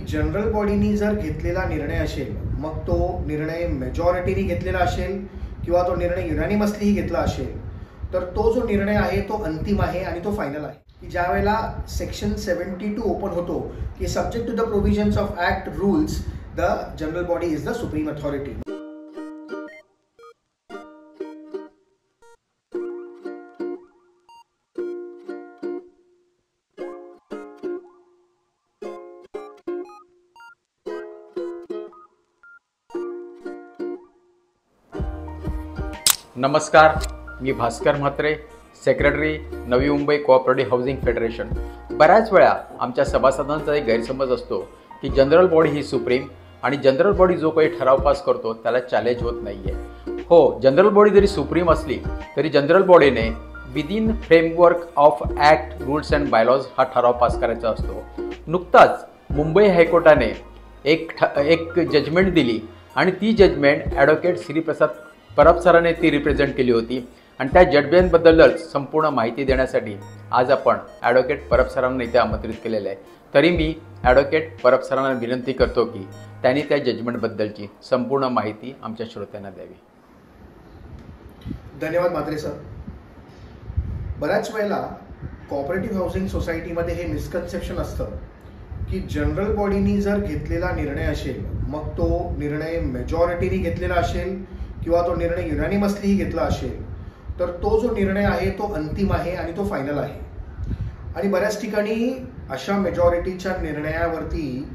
General बॉडीनी जर घेतलेला निर्णय असेल, मग तो निर्णय मेजॉरिटीने घेतलेला असेल किंवा तो निर्णय युनॅनिमसली घेतला असेल, तर तो जो निर्णय आहे तो अंतिम आहे आणि तो फायनल आहे. की ज्या वेळेला सेक्शन 72 ओपन होतो की subject to the provisions of act rules the general body is the supreme authority. नमस्कार, मी Bhaskar Mhatre, secretary Navi Mumbai cooperative housing federation. बऱ्याच वेळा आमच्या सभासदांचा एक गैरसमज असतो की जनरल बॉडी ही सुप्रीम आणि जनरल बॉडी जो काही ठराव पास करतो त्याला चॅलेंज होत नाही आहे. हो, जनरल बॉडी जरी सुप्रीम असली तरी जनरल बॉडीने within framework of act rules and bylaws हा ठराव पास करायचा असतो. नुकताच मुंबई हायकोर्टाने एक जजमेंट दिली आणि ती जजमेंट ॲडव्होकेट श्रीप्रसाद परब सरांनी ती रिप्रेझेंट केली होती आणि त्या जजमेंटबद्दलच संपूर्ण माहिती देण्यासाठी आज आपण ॲडव्होकेट परब सरांना इथे आमंत्रित केलेलं आहे. तरी मी ॲडव्होकेट परब सरांना विनंती करतो की त्यांनी त्या जजमेंटबद्दलची संपूर्ण माहिती आमच्या श्रोत्यांना द्यावी. धन्यवाद म्हात्रे सर. बऱ्याच वेळेला कोऑपरेटिव्ह हाऊसिंग सोसायटीमध्ये हे मिसकन्सेप्शन असतं की जनरल बॉडीनी जर घेतलेला निर्णय असेल, मग तो निर्णय मेजॉरिटीने घेतलेला असेल किंवा तो निर्णय युनॅनिमसली घेतला असेल, तर तो जो निर्णय आहे तो अंतिम आहे आणि तो फायनल आहे. आणि बऱ्याच ठिकाणी अशा मेजॉरिटीच्या निर्णयावरती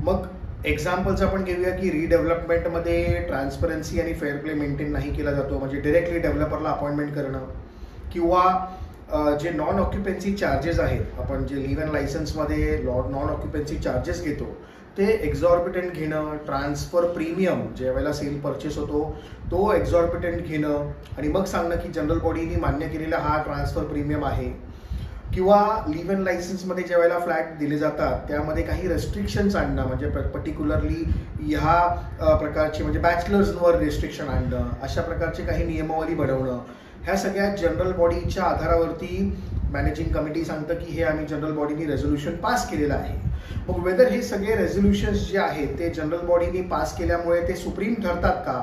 मग एक्झाम्पल्स आपण घेऊया की रिडेव्हलपमेंटमध्ये ट्रान्सपरन्सी आणि फेअर प्ले मेंटेन नाही केला जातो, म्हणजे डिरेक्टली डेव्हलपरला अपॉइंटमेंट करणं, किंवा जे नॉन ऑक्युपन्सी चार्जेस आहेत, आपण जे लिव्ह अँड लायसन्समध्ये नॉन ऑक्युपन्सी चार्जेस घेतो ते एक्झॉर्बिटंट घेणं, ट्रान्सफर प्रीमियम ज्या वेळेला सेल परचेस होतो तो एक्झॉर्बिटंट घेणं आणि मग सांगणं की जनरल बॉडीने मान्य केलेला हा ट्रान्सफर प्रीमियम आहे, किंवा लिव्ह अँड लायसन्समध्ये ज्या वेळेला फ्लॅट दिले जातात त्यामध्ये काही रेस्ट्रिक्शन्स आणणं, म्हणजे पर्टिक्युलरली ह्या प्रकारचे म्हणजे बॅचलर्सवर रेस्ट्रिक्शन आणणं, अशा प्रकारचे काही नियमावली बनवणं, ह्या सगळ्या जनरल बॉडीच्या आधारावरती मॅनेजिंग कमिटी सांगतं की हे आम्ही जनरल बॉडीने रेझोल्युशन पास केलेलं आहे. मग वेदर हे सगळे रेझोल्युशन्स जे आहेत ते जनरल बॉडीने पास केल्यामुळे ते सुप्रीम ठरतात का,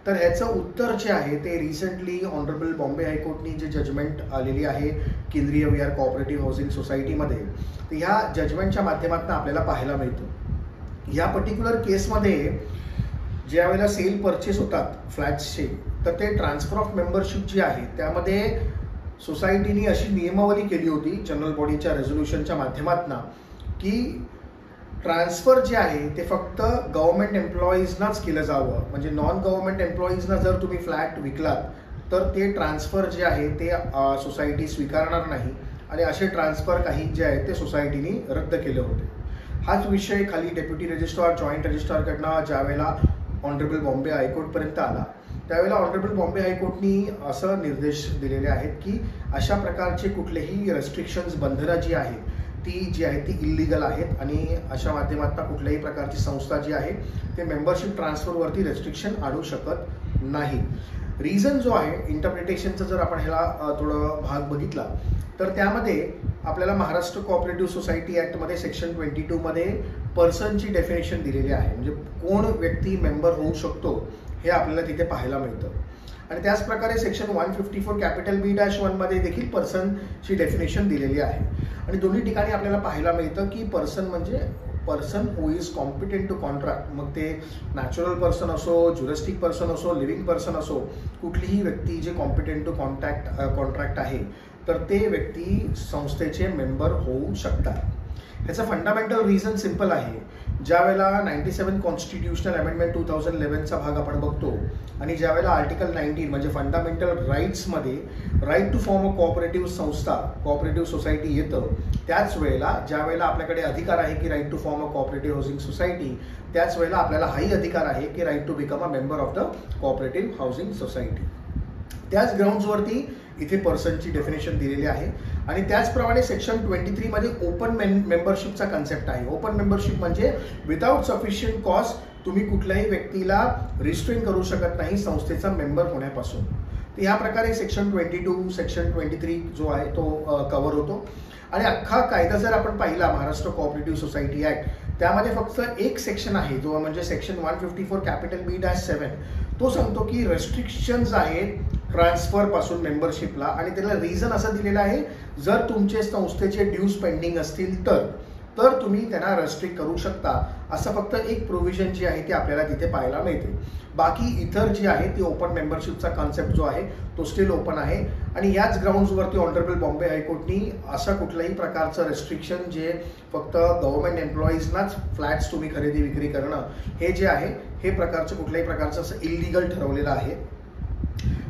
तर ह्याचं उत्तर जे आहे ते रिसेंटली ऑनरेबल बॉम्बे हायकोर्टनी जे जजमेंट आलेली आहे केंद्रीय विहार कोऑपरेटिव्ह हाऊसिंग सोसायटीमध्ये, तर ह्या जजमेंटच्या माध्यमातून आपल्याला पाहायला मिळतं. या पर्टिक्युलर केसमध्ये ज्या वेळेला सेल परचेस होतात फ्लॅट्सचे, तर ते ट्रान्सफर ऑफ मेंबरशिप जी आहे त्यामध्ये सोसायटीने अशी नियमावली केली होती जनरल बॉडीच्या रेझोल्युशनच्या माध्यमातून की ट्रान्सफर जे आहे ते फक्त गव्हर्नमेंट एम्प्लॉईजनाच केलं जावं, म्हणजे नॉन गव्हर्नमेंट एम्प्लॉईजना जर तुम्ही फ्लॅट विकलात तर ते ट्रान्सफर जे आहे ते सोसायटी स्वीकारणार नाही आणि असे ट्रान्सफर काही जे आहेत ते सोसायटीने रद्द केले होते. हाच विषय खाली डेप्युटी रजिस्ट्रार जॉईंट रजिस्ट्रारकडनं ज्या वेळेला ऑनरेबल बॉम्बे हायकोर्टपर्यंत आला त्यावेळेला ऑनरेबल बॉम्बे हायकोर्टनी असं निर्देश दिलेले आहेत की अशा प्रकारचे कुठलेही रेस्ट्रिक्शन्स बंधनं जी आहेत ती जी आहे ती इल्लिगल आहेत आणि अशा माध्यमातून कुठल्याही प्रकारची संस्था जी आहे ते मेंबरशिप ट्रान्सफरवरती रेस्ट्रिक्शन आणू शकत नाही. रिझन जो आहे इंटरप्रिटेशनचा जर आपण ह्याला थोडं भाग बघितला तर त्यामध्ये आपल्याला महाराष्ट्र कोऑपरेटिव्ह सोसायटी ॲक्टमध्ये सेक्शन 22 मध्ये पर्सनची डेफिनेशन दिलेली आहे, म्हणजे कोण व्यक्ती मेंबर होऊ शकतो हे आपल्याला तिथे पाहायला मिळतं. आणि त्याच प्रकारे सेक्शन 154 कॅपिटल B-1 मध्ये देखील पर्सनची डेफिनेशन दिलेली आहे. आणि दोन्ही ठिकाणी आपल्याला पाहायला मिळतं की पर्सन म्हणजे person who is competent to contract, मग ते नॅचरल पर्सन असो, ज्युरिस्टिक पर्सन असो, लिव्हिंग पर्सन असो, कुठलीही व्यक्ती जे कॉम्पिटेंट टू कॉन्ट्रॅक्ट आहे तर ते व्यक्ती संस्थेचे मेंबर होऊ शकतात. ह्याचं फंडामेंटल रिझन सिम्पल आहे. ज्या वेळेला 97 कॉन्स्टिट्युशनल अमेंडमेंट 2011चा भाग आपण बघतो आणि ज्या वेळेला आर्टिकल 19 म्हणजे फंडामेंटल राईट्समध्ये right to form a cooperative संस्था कोऑपरेटिव्ह सोसायटी येतं, त्याच वेळेला ज्या वेळेला आपल्याकडे अधिकार आहे की right to form a cooperative housing society, त्याच वेळेला आपल्याला हाही अधिकार आहे की right to become a member of the cooperative housing society. त्याच ग्राउंड्सवरती इथे पर्सनची डेफिनेशन दिलेली आहे. आणि त्याचप्रमाणे सेक्शन 23 मध्ये ओपन मेंबरशिपचा कन्सेप्ट आहे. ओपन मेंबरशिप म्हणजे विदाउट सफिशियंट कॉस्ट तुम्ही कुठल्याही व्यक्तीला रिस्ट्रेन करू शकत नाही संस्थेचा मेंबर होण्यापासून. तर ह्या प्रकारे सेक्शन 22 सेक्शन 23 जो आहे तो कव्हर होतो. आणि अख्खा कायदा जर आपण पाहिला महाराष्ट्र कोऑपरेटिव्ह सोसायटी ॲक्ट त्यामध्ये फक्त एक सेक्शन आहे जो म्हणजे सेक्शन 154 कॅपिटल B-7 तो सांगतो की रेस्ट्रिक्शन्स आहेत ट्रान्सफर पासून मेंबरशिपला, आणि त्याला रिझन असं दिलेलं आहे जर तुमचे संस्थेचे ड्यूज पेंडिंग असतील तर तुम्ही त्यांना रेस्ट्रिक्ट करू शकता, असं फक्त एक प्रोव्हिजन जी आहे ती आपल्याला तिथे पाहायला मिळते. बाकी इतर जी आहे ती ओपन मेंबरशिपचा कॉन्सेप्ट जो आहे तो स्टील ओपन आहे. आणि याच ग्राउंड्सवरती ऑनरेबल बॉम्बे हायकोर्टनी असं कुठल्याही प्रकारचं रेस्ट्रिक्शन जे फक्त गव्हर्नमेंट एम्प्लॉईजनाच फ्लॅट्स तुम्ही खरेदी विक्री करणं हे जे आहे हे प्रकारचं कुठल्याही प्रकारचं असं इलिगल ठरवलेलं आहे.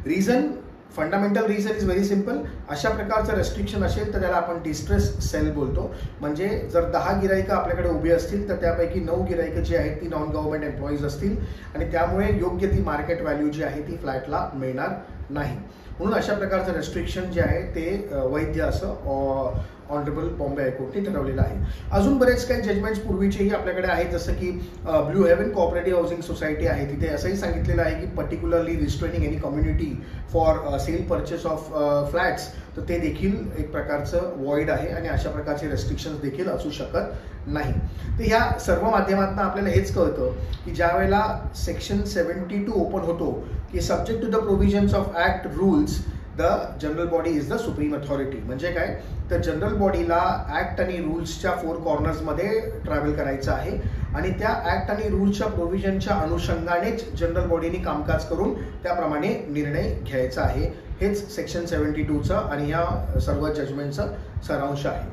Reason fundamental reason is very simple. अशा प्रकारचं रेस्ट्रिक्शन असेल तर त्याला आपण डिस्ट्रेस सेल बोलतो. म्हणजे जर 10 गिराईकं आपल्याकडे उभी असतील तर त्यापैकी 9 गिराईकं जी आहेत ती नॉन गव्हर्नमेंट एम्प्लॉईज असतील आणि त्यामुळे योग्य ती मार्केट व्हॅल्यू जी आहे ती फ्लॅटला मिळणार नाही. म्हणून अशा प्रकारचं रेस्ट्रिक्शन जे आहे ते वैध असं ऑनरेबल बॉम्बे हायकोर्टने ठरवलेलं आहे. अजून बरेच काही जजमेंट्स पूर्वीचेही आपल्याकडे आहेत, जसं की Blue Haven cooperative housing society आहे, तिथे असंही सांगितलेलं आहे की particularly restraining any community for sale purchase of flats, तर ते देखील एक प्रकारचं वॉइड आहे आणि अशा प्रकारचे रेस्ट्रिक्शन्स देखील असू शकत नाही. तर ह्या सर्व माध्यमातून आपल्याला हेच कळतं की ज्या वेळेला सेक्शन 72 ओपन होतो की subject to the provisions of act rules the general body is the supreme authority. म्हणजे काय, तर जनरल बॉडीला ऍक्ट आणि रूल्सच्या 4 कॉर्नर्समध्ये ट्रॅव्हल करायचं आहे आणि त्या ऍक्ट आणि रूल्सच्या प्रोव्हिजनच्या अनुषंगानेच जनरल बॉडीने कामकाज करून त्याप्रमाणे निर्णय घ्यायचा आहे. हेच सेक्शन 72चं आणि ह्या सर्व जजमेंटचं सारांश आहे.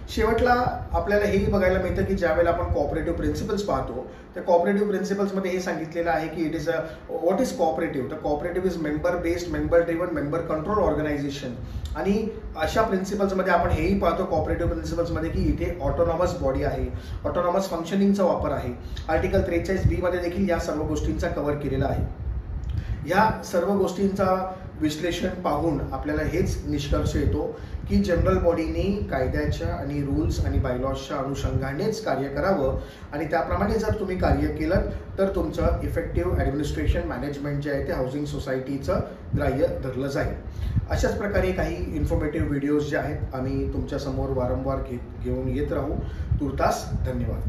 शेवटला आपल्याला हेही बघायला मिळतं की ज्यावेळेला आपण कोऑपरेटिव्ह प्रिन्सिपल्स पाहतो तर कोऑपरेटिव्ह प्रिन्सिपल्समध्ये हे सांगितलेलं आहे की it is what is cooperative. तर cooperative is member based, member driven, member control organisation. आणि अशा प्रिन्सिपल्समध्ये आपण हेही पाहतो कोऑपरेटिव्ह प्रिन्सिपल्समध्ये की इथे ऑटोनॉमस बॉडी आहे, ऑटोनॉमस फंक्शनिंगचा वापर आहे. आर्टिकल 43B मध्ये देखील या सर्व गोष्टींचा कव्हर केलेला आहे. या सर्व गोष्टींचा विश्लेषण पाहून आपल्याला हेच निष्कर्ष येतो की जनरल बॉडीने कायद्याच्या आणि रूल्स आणि बायलॉजच्या अनुषंगानेच कार्य करावं आणि त्याप्रमाणे जर तुम्ही कार्य केलं तर तुमचं इफेक्टिव्ह ॲडमिनिस्ट्रेशन मॅनेजमेंट जे आहे ते हाऊसिंग सोसायटीचं ग्राह्य धरलं जाईल. अशाच प्रकारे काही इन्फॉर्मेटिव्ह व्हिडिओज जे आहेत आम्ही तुमच्यासमोर वारंवार घेऊन येत राहू. तुर्तास धन्यवाद.